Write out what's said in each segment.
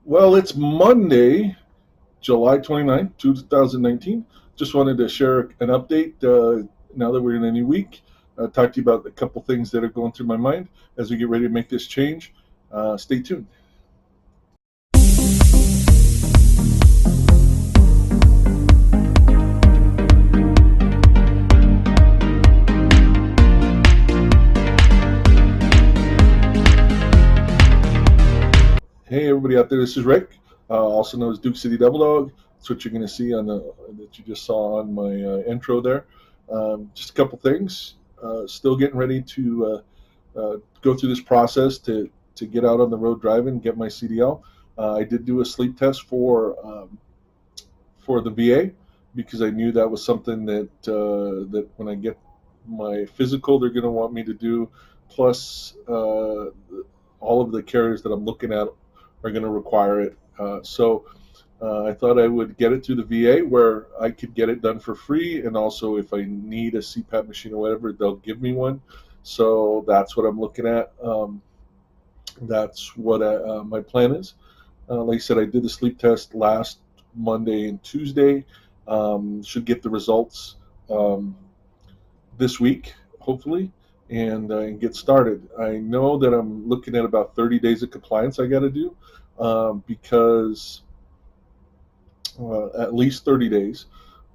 Well, it's Monday, July 29th, 2019. Just wanted to share an update now that we're in a new week. Talk to you about a couple things that are going through my mind as we get ready to make this change. Stay tuned. Hey, everybody out there, this is Rick, also known as Duke City Double Dog. That's what you're going to see on that you just saw on my intro there. Just a couple things. Still getting ready to go through this process to get out on the road driving, get my CDL. I did do a sleep test for the VA because I knew that was something that when I get my physical, they're going to want me to do. Plus, all of the carriers that I'm looking at are going to require it. I thought I would get it through the VA where I could get it done for free, and also if I need a CPAP machine or whatever, they'll give me one. So that's what I'm looking at. That's what my plan is. Like I said, I did the sleep test last Monday and Tuesday. Should get the results um, this week, hopefully, and get started. I know that I'm looking at about 30 days of compliance I got to do because at least 30 days,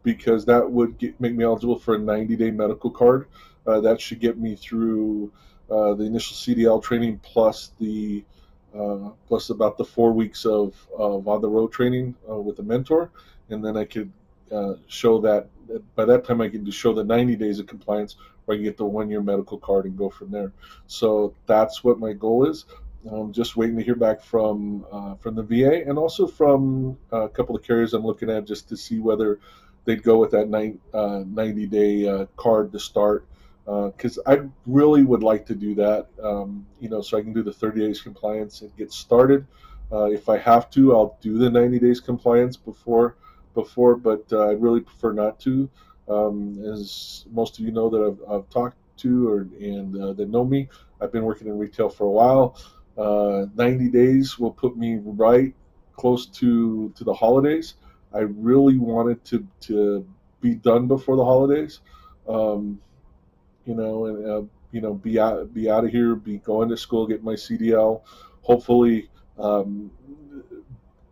because that would make me eligible for a 90-day medical card. That should get me through the initial CDL training plus about the 4 weeks of on the road training with a mentor, and then I could show that by that time I can show the 90 days of compliance where I can get the 1 year medical card and go from there. So that's what my goal is. I'm just waiting to hear back from the VA and also from a couple of carriers I'm looking at just to see whether they'd go with that 90-day card to start. Because I really would like to do that, so I can do the 30 days compliance and get started. If I have to, I'll do the 90 days compliance before, but I really prefer not to. As most of you know that I've talked to and that know me, I've been working in retail for a while. 90 days will put me right close to the holidays. I really wanted to be done before the holidays, um, and be out of here, be going to school, get my CDL, hopefully um,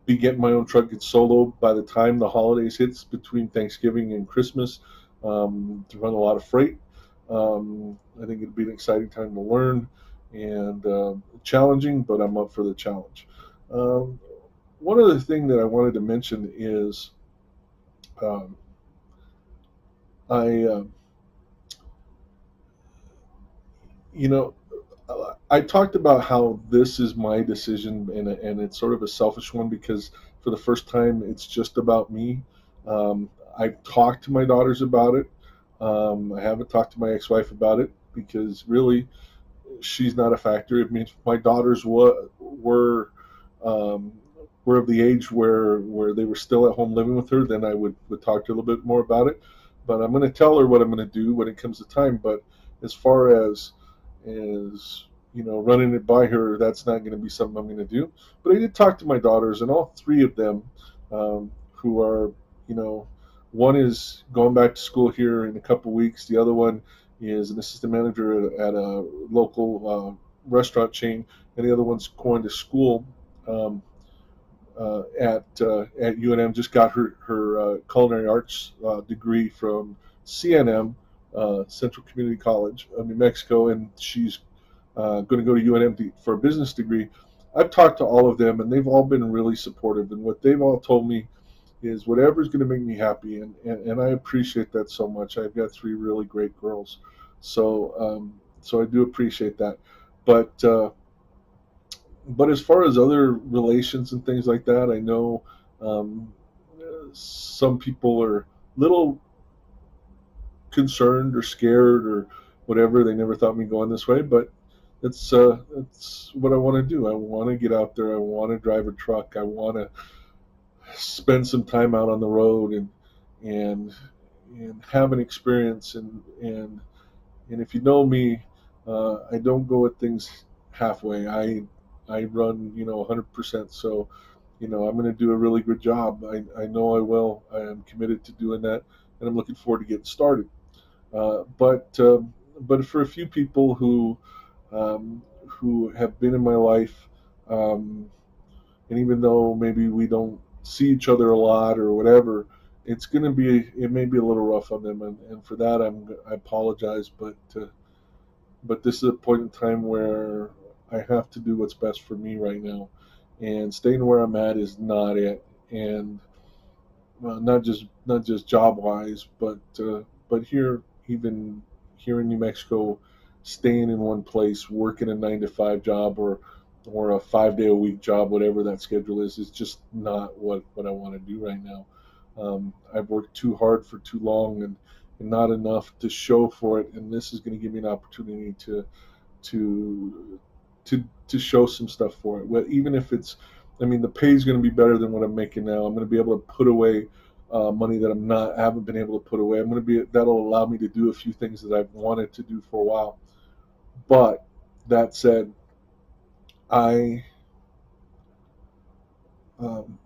be getting my own truck and solo by the time the holidays hits between Thanksgiving and Christmas to run a lot of freight. I think it'd be an exciting time to learn and challenging, but I'm up for the challenge. Um, One other thing that I wanted to mention is um, I, you know, I talked about how this is my decision, and it's sort of a selfish one because for the first time, it's just about me. I've talked to my daughters about it. I haven't talked to my ex-wife about it because really, she's not a factor. It means my daughters um, were of the age where they were still at home living with her, then I would talk to her a little bit more about it. But I'm going to tell her what I'm going to do when it comes to time. But as far as running it by her, that's not going to be something I'm going to do. But I did talk to my daughters, and all three of them, who are, you know, one is going back to school here in a couple weeks. The other one is an assistant manager at a local restaurant chain, and the other one's going to school um, at UNM. Just got her culinary arts degree from CNM, Central Community College of New Mexico, and she's going to go to UNM for a business degree. I've talked to all of them, and they've all been really supportive. And what they've all told me is whatever's going to make me happy, and I appreciate that so much. I've got three really great girls, so I do appreciate that. But but as far as other relations and things like that, I know um, some people are little concerned or scared or whatever. They never thought me going this way, but it's what I want to do. I want to get out there. I want to drive a truck. I want to spend some time out on the road and and have an experience. And if you know me, I don't go at things halfway. I run 100%. So I'm going to do a really good job. I know I will. I am committed to doing that, and I'm looking forward to getting started. But for a few people who have been in my life, um, and even though maybe we don't see each other a lot or whatever, it may be a little rough on them, and for that I apologize. But this is a point in time where I have to do what's best for me right now, and staying where I'm at is not it. And not just job wise, but here, even here in New Mexico, staying in one place, working a 9 to 5 job, or a 5 day a week job, whatever that schedule is just not what I want to do right now. I've worked too hard for too long, and not enough to show for it. And this is going to give me an opportunity to to show some stuff for it. Well, even if it's, I mean, the pay is going to be better than what I'm making now. I'm going to be able to put away money that I haven't been able to put away. That'll allow me to do a few things that I've wanted to do for a while. But that said, I um,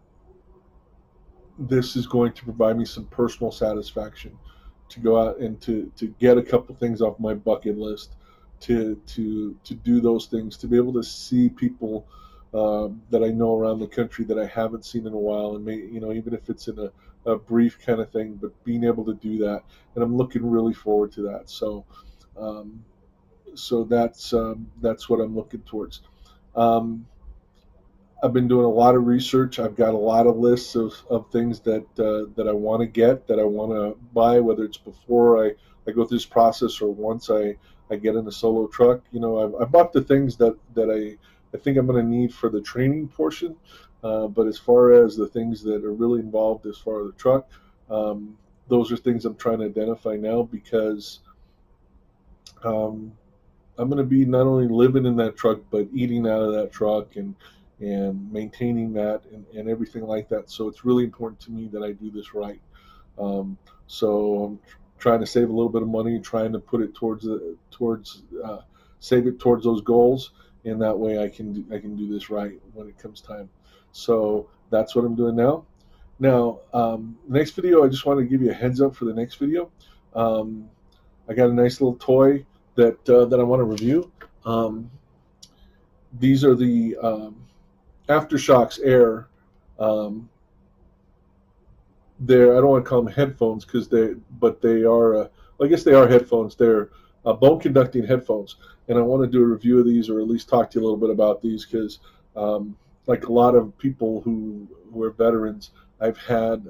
this is going to provide me some personal satisfaction to go out and to get a couple things off my bucket list, to do those things, to be able to see people that I know around the country that I haven't seen in a while, and even if it's in a brief kind of thing, but being able to do that, and I'm looking really forward to that. Um, so that's what I'm looking towards. Um, I've been doing a lot of research. I've got a lot of lists of things that I want to get, that I want to buy, whether it's before I go through this process or once I get in a solo truck. I bought the things that I think I'm going to need for the training portion. But as far as the things that are really involved as far as the truck, those are things I'm trying to identify now, because um, I'm going to be not only living in that truck, but eating out of that truck, and maintaining that, and everything like that. So it's really important to me that I do this right. So I'm trying to save a little bit of money, trying to put it towards save it towards those goals, and that way I can do this right when it comes time. So that's what I'm doing now. Now, next video, I just want to give you a heads up for the next video. Um, I got a nice little toy that I want to review. Um, these are the AfterShokz Air. Um, I don't want to call them headphones, but they are. I guess they are headphones. They're bone conducting headphones, and I want to do a review of these, or at least talk to you a little bit about these, because like a lot of people who are veterans, I've had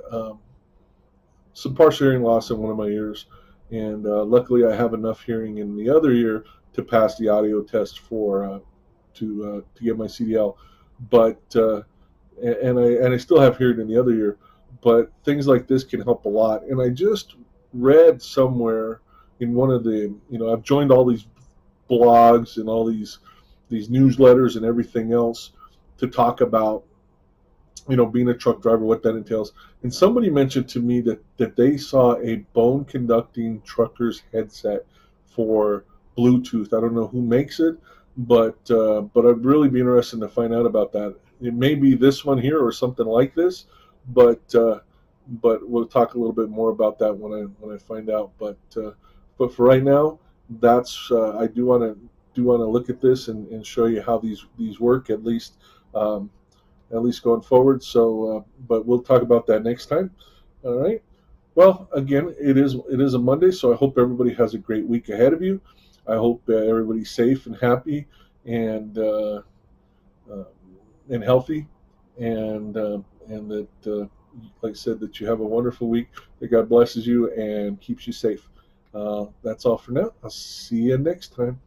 some partial hearing loss in one of my ears, and luckily I have enough hearing in the other ear to pass the audio test to get my CDL, but and I still have hearing in the other ear, but things like this can help a lot. And I just read somewhere in one of the, I've joined all these blogs and all these newsletters and everything else to talk about being a truck driver, what that entails. And somebody mentioned to me that they saw a bone conducting trucker's headset for Bluetooth. I don't know who makes it, but I'd really be interested to find out about that. It may be this one here or something like this, but we'll talk a little bit more about that when I find out. But for right now, I do want to look at this and show you how these work, at least going forward. So, but we'll talk about that next time. All right. Well, again, it is a Monday, so I hope everybody has a great week ahead of you. I hope everybody's safe and happy, and uh, and healthy, and that, like I said, that you have a wonderful week. That God blesses you and keeps you safe. That's all for now. I'll see you next time.